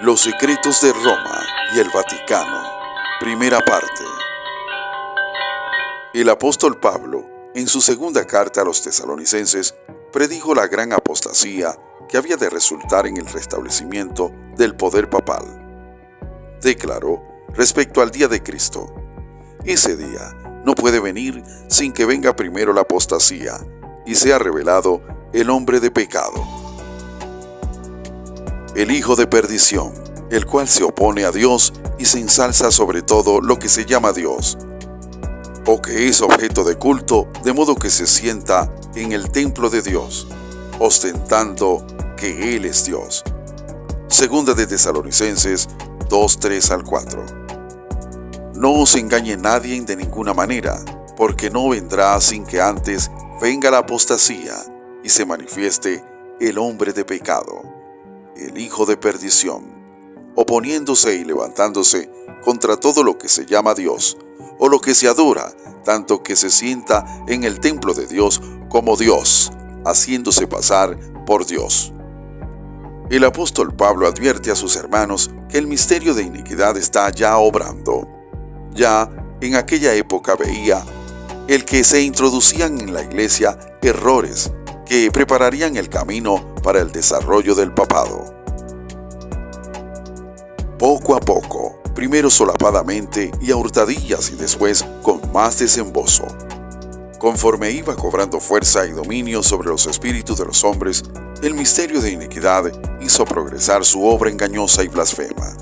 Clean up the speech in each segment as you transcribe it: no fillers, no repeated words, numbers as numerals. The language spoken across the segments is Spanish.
Los secretos de Roma y el Vaticano. Primera parte. El apóstol Pablo, en su segunda carta a los tesalonicenses, predijo la gran apostasía que había de resultar en el restablecimiento del poder papal. Declaró respecto al día de Cristo: ese día no puede venir sin que venga primero la apostasía y sea revelado el hombre de pecado, el hijo de perdición, el cual se opone a Dios y se ensalza sobre todo lo que se llama Dios, o que es objeto de culto, de modo que se sienta en el templo de Dios, ostentando que Él es Dios. Segunda de Tesalonicenses 2:3-4. No os engañe nadie de ninguna manera, porque no vendrá sin que antes venga la apostasía y se manifieste el hombre de pecado, el hijo de perdición, oponiéndose y levantándose contra todo lo que se llama Dios, o lo que se adora, tanto que se sienta en el templo de Dios como Dios, haciéndose pasar por Dios. El apóstol Pablo advierte a sus hermanos que el misterio de iniquidad está ya obrando. Ya en aquella época veía el que se introducían en la iglesia errores que prepararían el camino para el desarrollo del papado. Poco a poco, primero solapadamente y a hurtadillas y después con más desembozo, conforme iba cobrando fuerza y dominio sobre los espíritus de los hombres, el misterio de iniquidad hizo progresar su obra engañosa y blasfema.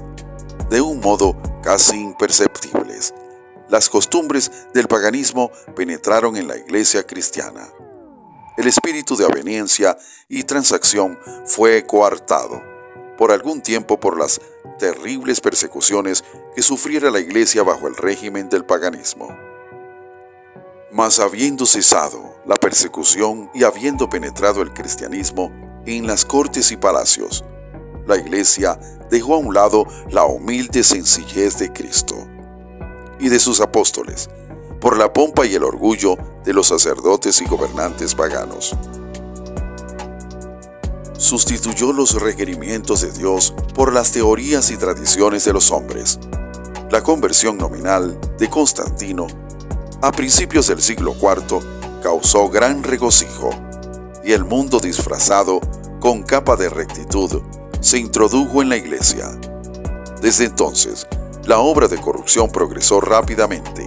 De un modo casi imperceptibles, las costumbres del paganismo penetraron en la iglesia cristiana. El espíritu de aveniencia y transacción fue coartado por algún tiempo por las terribles persecuciones que sufriera la iglesia bajo el régimen del paganismo. Mas habiendo cesado la persecución y habiendo penetrado el cristianismo en las cortes y palacios, la iglesia dejó a un lado la humilde sencillez de Cristo y de sus apóstoles, por la pompa y el orgullo de los sacerdotes y gobernantes paganos. Sustituyó los requerimientos de Dios por las teorías y tradiciones de los hombres. La conversión nominal de Constantino a principios del siglo IV causó gran regocijo, y el mundo disfrazado con capa de rectitud se introdujo en la iglesia. Desde entonces, la obra de corrupción progresó rápidamente.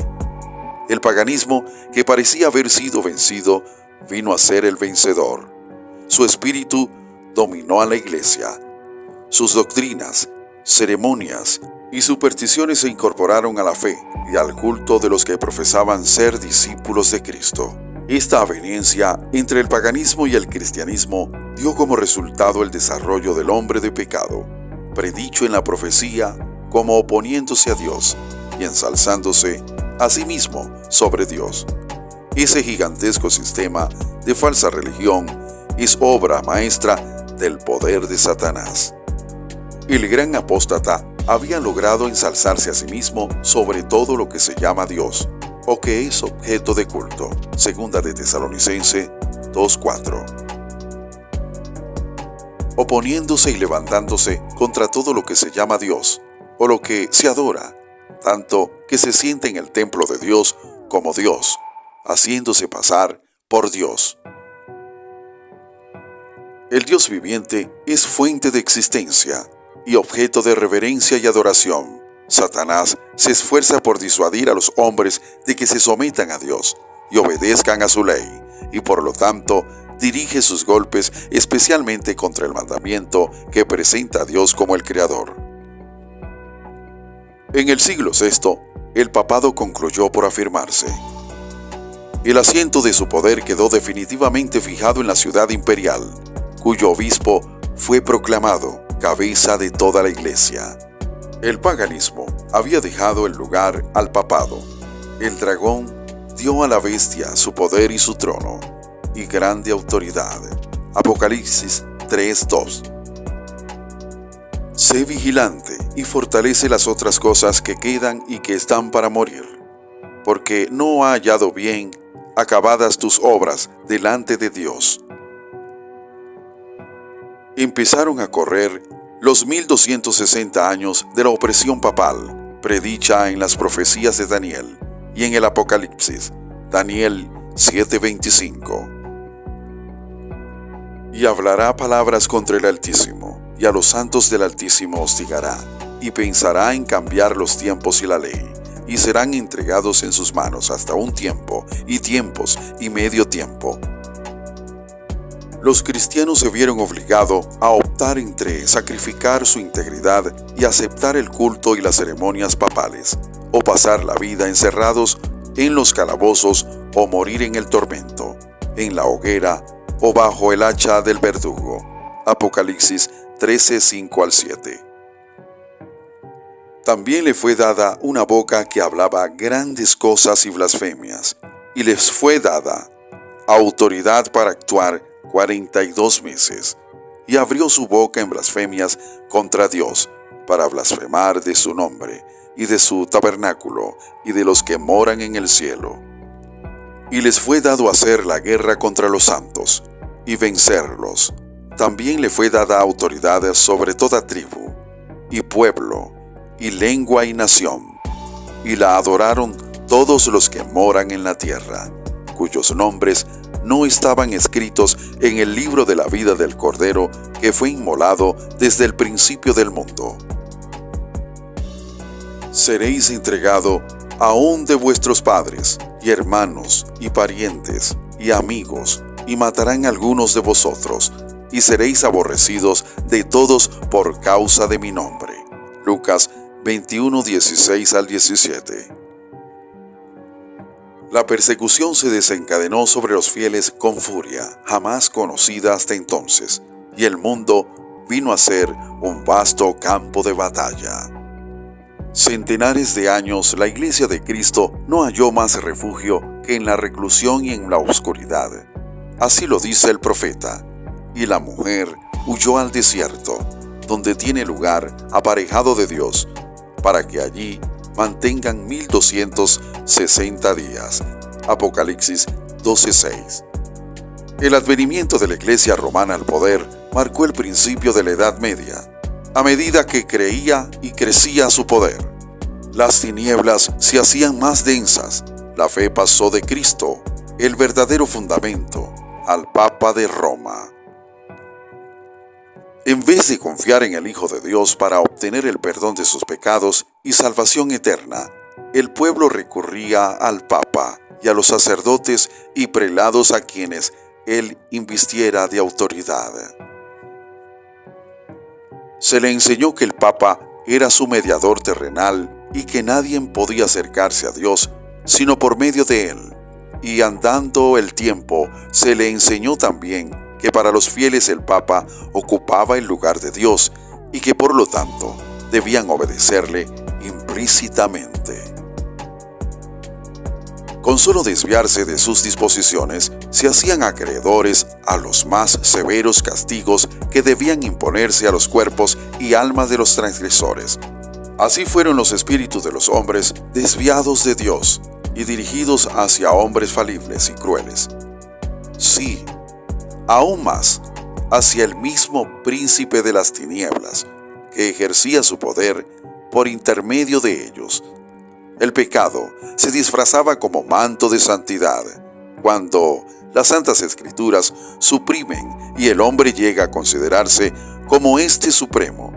El paganismo, que parecía haber sido vencido, vino a ser el vencedor. Su espíritu dominó a la iglesia. Sus doctrinas, ceremonias y supersticiones se incorporaron a la fe y al culto de los que profesaban ser discípulos de Cristo. Esta aveniencia entre el paganismo y el cristianismo dio como resultado el desarrollo del hombre de pecado, predicho en la profecía como oponiéndose a Dios y ensalzándose a sí mismo sobre Dios. Ese gigantesco sistema de falsa religión es obra maestra del poder de Satanás. El gran apóstata había logrado ensalzarse a sí mismo sobre todo lo que se llama Dios, o que es objeto de culto. Segunda de Tesalonicenses 2:4. Oponiéndose y levantándose contra todo lo que se llama Dios, o lo que se adora, tanto que se siente en el templo de Dios como Dios, haciéndose pasar por Dios. El Dios viviente es fuente de existencia y objeto de reverencia y adoración. Satanás se esfuerza por disuadir a los hombres de que se sometan a Dios y obedezcan a su ley, y por lo tanto dirige sus golpes especialmente contra el mandamiento que presenta a Dios como el Creador. En el siglo VI, el papado concluyó por afirmarse. El asiento de su poder quedó definitivamente fijado en la ciudad imperial, cuyo obispo fue proclamado cabeza de toda la iglesia. El paganismo había dejado el lugar al papado. El dragón dio a la bestia su poder y su trono y grande autoridad. Apocalipsis 3:2. Sé vigilante y fortalece las otras cosas que quedan y que están para morir, porque no ha hallado bien acabadas tus obras delante de Dios. Empezaron a correr los 1260 años de la opresión papal, predicha en las profecías de Daniel y en el Apocalipsis, Daniel 7:25. Y hablará palabras contra el Altísimo, y a los santos del Altísimo hostigará, y pensará en cambiar los tiempos y la ley, y serán entregados en sus manos hasta un tiempo, y tiempos, y medio tiempo. Los cristianos se vieron obligados a optar entre sacrificar su integridad y aceptar el culto y las ceremonias papales, o pasar la vida encerrados en los calabozos o morir en el tormento, en la hoguera o bajo el hacha del verdugo. Apocalipsis 13:5-7. También le fue dada una boca que hablaba grandes cosas y blasfemias, y les fue dada autoridad para actuar 42 meses, y abrió su boca en blasfemias contra Dios, para blasfemar de su nombre, y de su tabernáculo, y de los que moran en el cielo. Y les fue dado hacer la guerra contra los santos, y vencerlos. También le fue dada autoridad sobre toda tribu, y pueblo, y lengua y nación, y la adoraron todos los que moran en la tierra, cuyos nombres no estaban escritos en el libro de la vida del Cordero que fue inmolado desde el principio del mundo. Seréis entregado aún de vuestros padres, y hermanos, y parientes, y amigos, y matarán algunos de vosotros, y seréis aborrecidos de todos por causa de mi nombre. Lucas 21:16-17. La persecución se desencadenó sobre los fieles con furia, jamás conocida hasta entonces, y el mundo vino a ser un vasto campo de batalla. Centenares de años la Iglesia de Cristo no halló más refugio que en la reclusión y en la oscuridad. Así lo dice el profeta, y la mujer huyó al desierto, donde tiene lugar aparejado de Dios, para que allí mantengan 1260 días. Apocalipsis 12:6. El advenimiento de la Iglesia romana al poder marcó el principio de la Edad Media, a medida que creía y crecía su poder. Las tinieblas se hacían más densas, la fe pasó de Cristo, el verdadero fundamento, al Papa de Roma. En vez de confiar en el Hijo de Dios para obtener el perdón de sus pecados y salvación eterna, el pueblo recurría al Papa y a los sacerdotes y prelados a quienes él invistiera de autoridad. Se le enseñó que el Papa era su mediador terrenal y que nadie podía acercarse a Dios sino por medio de él. Y andando el tiempo, se le enseñó también que para los fieles el Papa ocupaba el lugar de Dios y que por lo tanto debían obedecerle implícitamente. Con solo desviarse de sus disposiciones, se hacían acreedores a los más severos castigos que debían imponerse a los cuerpos y almas de los transgresores. Así fueron los espíritus de los hombres desviados de Dios y dirigidos hacia hombres falibles y crueles. Sí, aún más, hacia el mismo príncipe de las tinieblas, que ejercía su poder por intermedio de ellos. El pecado se disfrazaba como manto de santidad, cuando las Santas Escrituras suprimen y el hombre llega a considerarse como este supremo.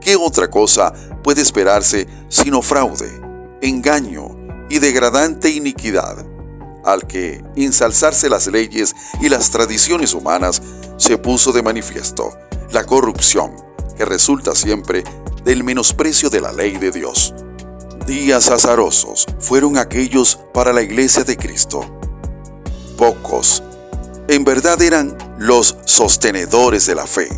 ¿Qué otra cosa puede esperarse sino fraude, engaño y degradante iniquidad? Al que ensalzarse las leyes y las tradiciones humanas se puso de manifiesto la corrupción que resulta siempre del menosprecio de la ley de Dios. Días azarosos fueron aquellos para la Iglesia de Cristo. Pocos, en verdad, eran los sostenedores de la fe,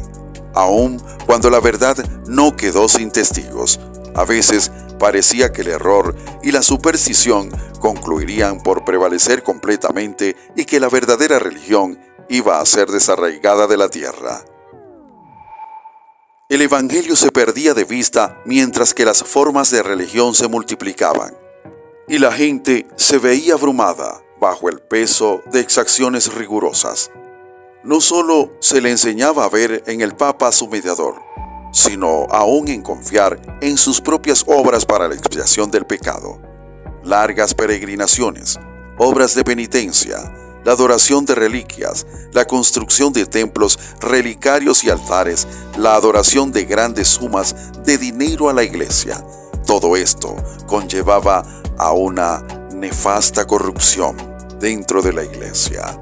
aun cuando la verdad no quedó sin testigos. A veces parecía que el error y la superstición concluirían por prevalecer completamente y que la verdadera religión iba a ser desarraigada de la tierra. El Evangelio se perdía de vista mientras que las formas de religión se multiplicaban, y la gente se veía abrumada bajo el peso de exacciones rigurosas. No solo se le enseñaba a ver en el Papa a su mediador, sino aún en confiar en sus propias obras para la expiación del pecado. Largas peregrinaciones, obras de penitencia, la adoración de reliquias, la construcción de templos, relicarios y altares, la adoración de grandes sumas de dinero a la iglesia. Todo esto conllevaba a una nefasta corrupción dentro de la iglesia.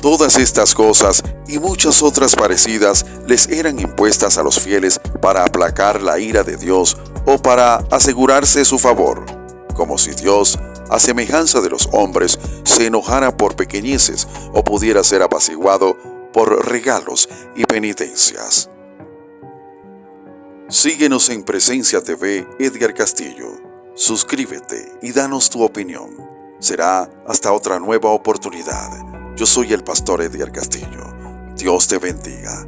Todas estas cosas y muchas otras parecidas les eran impuestas a los fieles para aplacar la ira de Dios o para asegurarse su favor, como si Dios, a semejanza de los hombres, se enojara por pequeñeces o pudiera ser apaciguado por regalos y penitencias. Síguenos en Presencia TV Edgar Castillo. Suscríbete y danos tu opinión. Será hasta otra nueva oportunidad. Yo soy el pastor Edgar Castillo. Dios te bendiga.